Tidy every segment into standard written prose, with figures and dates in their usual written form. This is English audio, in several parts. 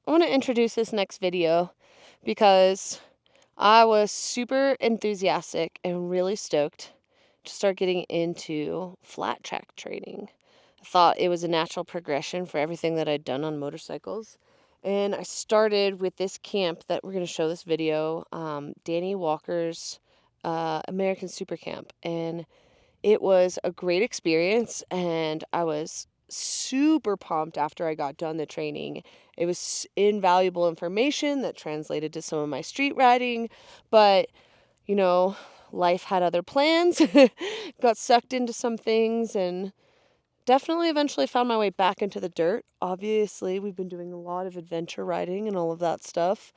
I want to introduce this next video because I was super enthusiastic and really stoked to start getting into flat track training. I thought it was a natural progression for everything that I'd done on motorcycles. And I started with this camp that we're going to show this video, Danny Walker's American Super Camp. And it was a great experience, and I was super pumped after I got done the training. It was invaluable information that translated to some of my street riding, but life had other plans. Got sucked into some things and definitely eventually found my way back into the dirt. Obviously, we've been doing a lot of adventure riding and all of that stuff.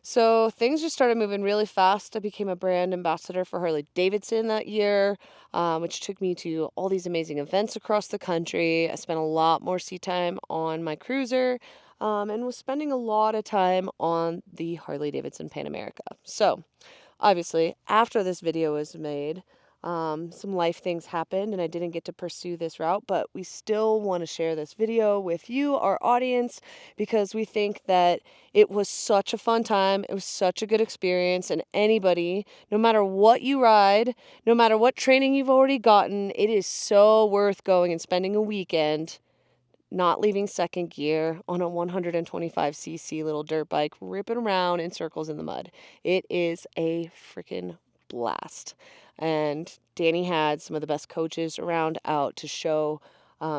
So things just started moving really fast. I became a brand ambassador for Harley-Davidson that year, which took me to all these amazing events across the country. I spent a lot more seat time on my cruiser, and was spending a lot of time on the Harley-Davidson Pan America. So obviously, after this video was made, some life things happened and I didn't get to pursue this route, but we still want to share this video with you, our audience, because we think that it was such a fun time. It was such a good experience, and anybody, no matter what you ride, no matter what training you've already gotten, it is so worth going and spending a weekend not leaving second gear on a 125cc little dirt bike, ripping around in circles in the mud. It is a freaking blast. And Danny had some of the best coaches around out to show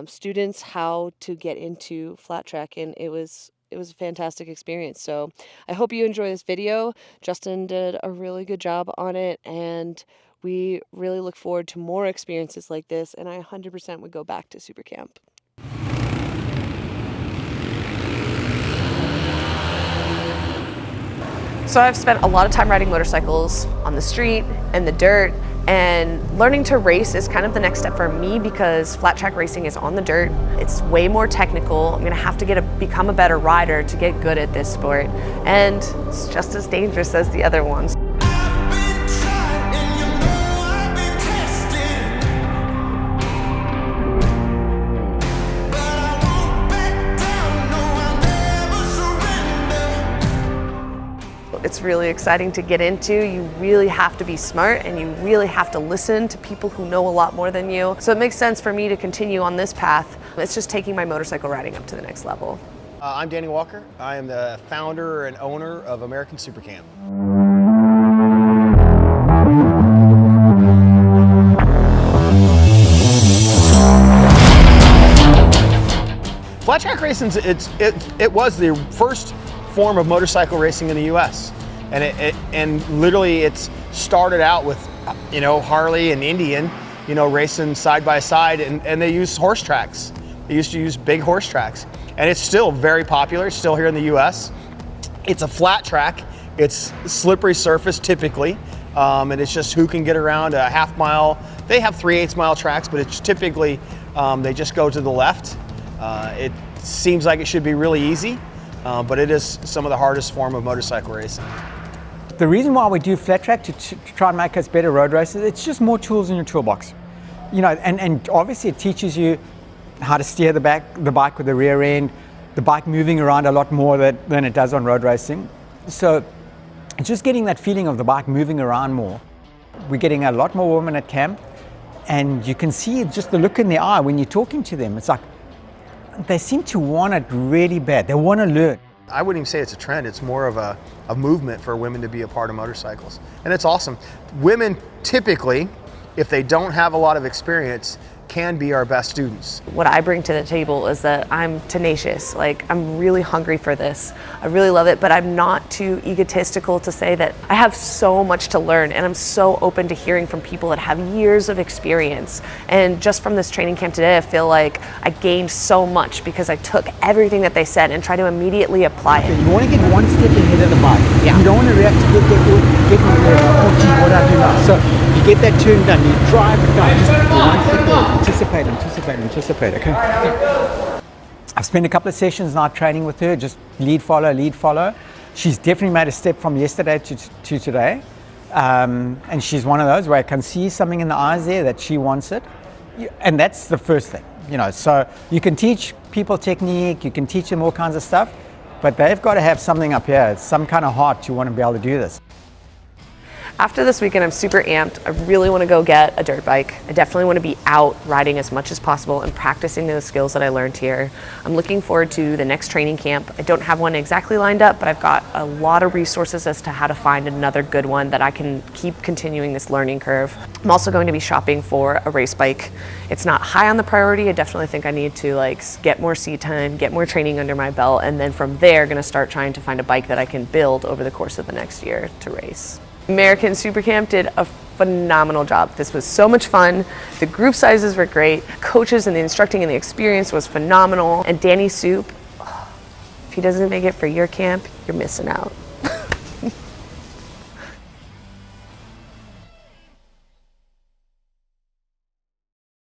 students how to get into flat track, and it was a fantastic experience. So I hope you enjoy this video. Justin did a really good job on it, and we really look forward to more experiences like this, and I 100% would go back to Super Camp. So I've spent a lot of time riding motorcycles on the street and the dirt, and learning to race is kind of the next step for me because flat track racing is on the dirt. It's way more technical. I'm gonna have to become a better rider to get good at this sport, and it's just as dangerous as the other ones. It's really exciting to get into. You really have to be smart, and you really have to listen to people who know a lot more than you. So it makes sense for me to continue on this path. It's just taking my motorcycle riding up to the next level. I'm Danny Walker. I am the founder and owner of American Super Camp. Flat track racing, it was the first form of motorcycle racing in the U.S. And literally it's started out with Harley and Indian racing side by side, and they used horse tracks. They used to use big horse tracks, and it's still very popular. It's still here in the U.S. It's a flat track. It's slippery surface typically, and it's just who can get around a half mile. They have 3/8 mile tracks, but it's typically they just go to the left. It seems like it should be really easy. But it is some of the hardest form of motorcycle racing. The reason why we do flat track to try and make us better road racers, it's just more tools in your toolbox. And obviously it teaches you how to steer the bike with the rear end, the bike moving around a lot more than it does on road racing. So it's just getting that feeling of the bike moving around more. We're getting a lot more women at camp, and you can see just the look in their eye when you're talking to them. It's like, they seem to want it really bad. They want to learn. I wouldn't even say it's a trend. It's more of a movement for women to be a part of motorcycles. And it's awesome. Women typically, if they don't have a lot of experience, can be our best students. What I bring to the table is that I'm tenacious. Like, I'm really hungry for this. I really love it, but I'm not too egotistical to say that I have so much to learn, and I'm so open to hearing from people that have years of experience. And just from this training camp today, I feel like I gained so much because I took everything that they said and tried to immediately apply it. You want to get one step ahead of the bike. Yeah. You don't want to react to get oh gee, what do I do now? So you get that turn done, you drive it down, just one step ahead. Anticipate, okay? I've spent a couple of sessions now training with her, just lead, follow. She's definitely made a step from yesterday to today. And she's one of those where I can see something in the eyes there that she wants it. And that's the first thing, So you can teach people technique, you can teach them all kinds of stuff, but they've got to have something up here, some kind of heart to want to be able to do this. After this weekend, I'm super amped. I really want to go get a dirt bike. I definitely want to be out riding as much as possible and practicing those skills that I learned here. I'm looking forward to the next training camp. I don't have one exactly lined up, but I've got a lot of resources as to how to find another good one that I can keep continuing this learning curve. I'm also going to be shopping for a race bike. It's not high on the priority. I definitely think I need to get more seat time, get more training under my belt, and then from there, going to start trying to find a bike that I can build over the course of the next year to race. American Super Camp did a phenomenal job. This was so much fun. The group sizes were great. Coaches and the instructing and the experience was phenomenal. And Danny Soup, if he doesn't make it for your camp, you're missing out.